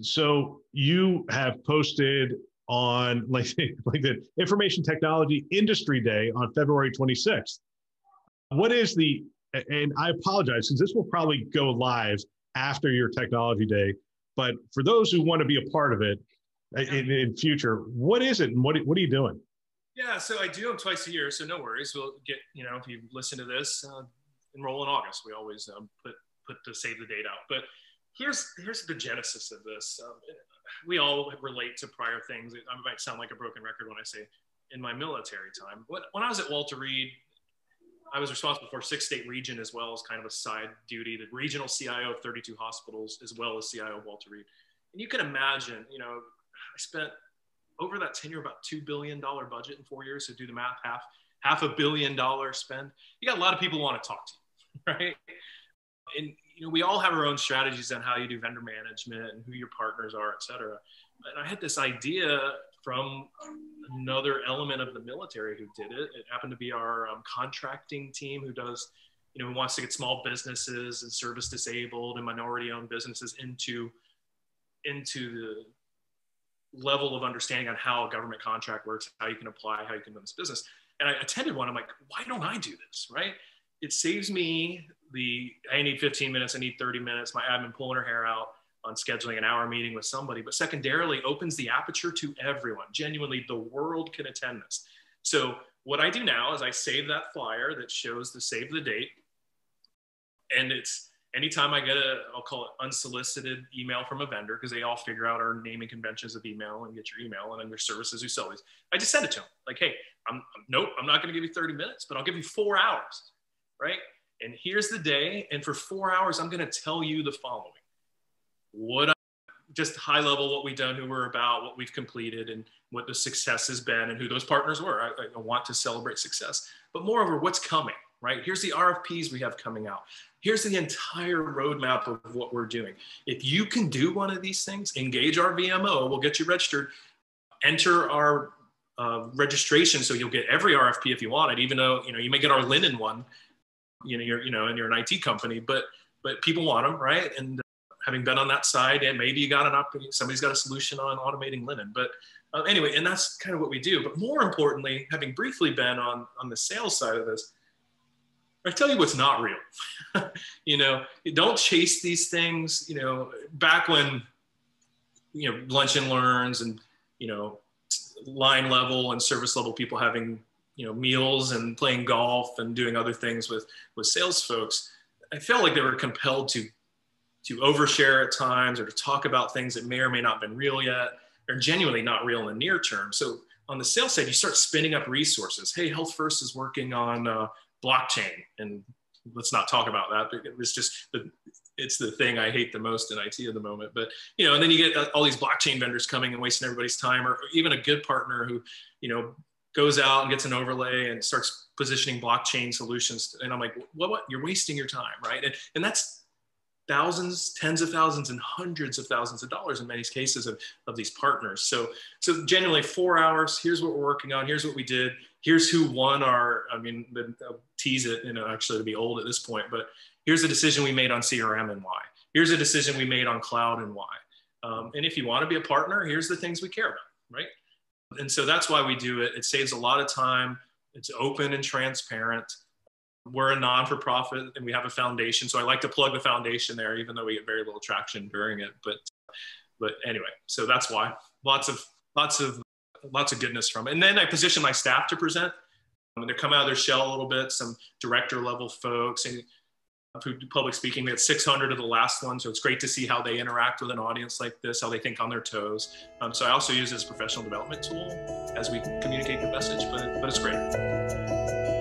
So you have posted on like the Information Technology Industry Day on February 26th. What is the, and I apologize because this will probably go live after your Technology Day, but for those who want to be a part of it in future, what is it and what are you doing? Yeah, so I do them twice a year, so no worries. We'll get, if you listen to this, enroll in August. We always put the save the date out. But here's the genesis of this. We all relate to prior things. I might sound like a broken record when I say in my military time. When I was at Walter Reed, I was responsible for 6-state region as well as kind of a side duty, the regional CIO of 32 hospitals, as well as CIO of Walter Reed. And you can imagine, I spent over that tenure about $2 billion budget in 4 years. So do the math, half $1 billion spend. You got a lot of people who want to talk to you, right? And we all have our own strategies on how you do vendor management and who your partners are, et cetera. And I had this idea from another element of the military who did it. It happened to be our contracting team who does, who wants to get small businesses and service disabled and minority-owned businesses into the level of understanding on how a government contract works, how you can apply, how you can run this business. And I attended one. I'm like, why don't I do this, right? It saves me I need 15 minutes, I need 30 minutes, my admin pulling her hair out on scheduling an hour meeting with somebody, but secondarily opens the aperture to everyone. Genuinely, the world can attend this. So what I do now is I save that flyer that shows the save the date. And it's anytime I get I'll call it unsolicited email from a vendor, because they all figure out our naming conventions of email and get your email and then there's services who sell these. I just send it to them like, hey, nope, I'm not going to give you 30 minutes, but I'll give you 4 hours, right? And here's the day. And for 4 hours, I'm going to tell you the following. Just high level, what we've done, who we're about, what we've completed, and what the success has been, and who those partners were. I want to celebrate success. But moreover, what's coming, right? Here's the RFPs we have coming out. Here's the entire roadmap of what we're doing. If you can do one of these things, engage our VMO, we'll get you registered, enter our registration so you'll get every RFP if you want it, even though you may get our linen one, and you're an IT company, but people want them, right? And having been on that side, and maybe you got an opportunity, somebody's got a solution on automating linen. But anyway, and that's kind of what we do. But more importantly, having briefly been on the sales side of this, I tell you what's not real. Don't chase these things. Back when lunch and learns and line level and service level people having meals and playing golf and doing other things with sales folks, I felt like they were compelled to overshare at times, or to talk about things that may or may not have been real yet, or genuinely not real in the near term. So on the sales side, you start spinning up resources. Hey, Health First is working on blockchain, and let's not talk about that. It was just it's the thing I hate the most in IT at the moment. But and then you get all these blockchain vendors coming and wasting everybody's time, or even a good partner who goes out and gets an overlay and starts positioning blockchain solutions. And I'm like, what? You're wasting your time, right? And that's thousands, tens of thousands, and hundreds of thousands of dollars in many cases of these partners. So genuinely 4 hours, here's what we're working on, here's what we did, here's who won I'll tease it, actually to be old at this point, but here's a decision we made on CRM and why. Here's a decision we made on cloud and why. And if you want to be a partner, here's the things we care about, right? And so that's why we do it. It saves a lot of time. It's open and transparent. We're a non-for-profit and we have a foundation. So I like to plug the foundation there, even though we get very little traction during it. But anyway, so that's why lots of goodness from it. And then I position my staff to present. They're coming out of their shell a little bit, some director level folks and who do public speaking. We had 600 of the last one. So it's great to see how they interact with an audience like this, how they think on their toes. So I also use it as a professional development tool as we communicate the message, but it's great.